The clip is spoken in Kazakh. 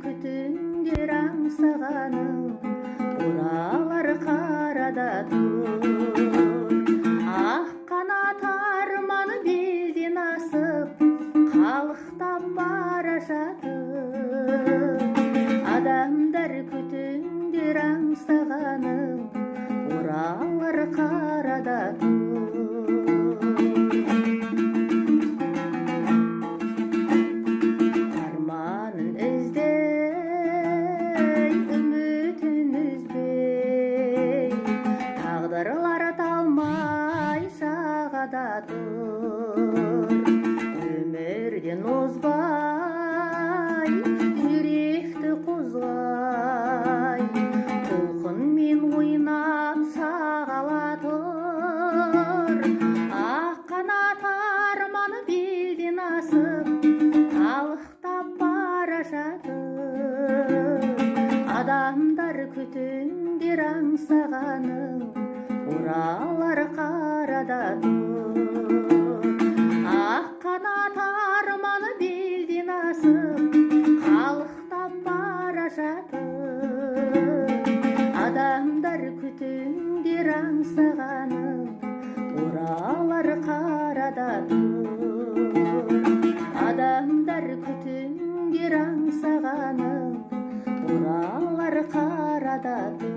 күтіңдер аңсағаның, оралар қарада тұр. Ақ қанат арманы белден асып, қалықтап бара жатыр. Адамдар күтіңдер аңсағаның, оралар қарада тұр. Арманын іздей, үмітін үзбей, тағдырлар талмай жағада тұр. Өмірден озбай, жүректі қозғай, толқынмен ойнап шағала тұр. Ақ қанат арманы белден асып, қалықтап бара жатыр. Адамдар күтіңдер аңсағаның, оралар қарада тұр. Ақ қанат арманы белден асып, қалықтап бара жатыр. Адамдар күтіңдер аңсағаның, оралар қарада тұр. Адамдар күтіңдер аңсағаның, оралар қарада тұр.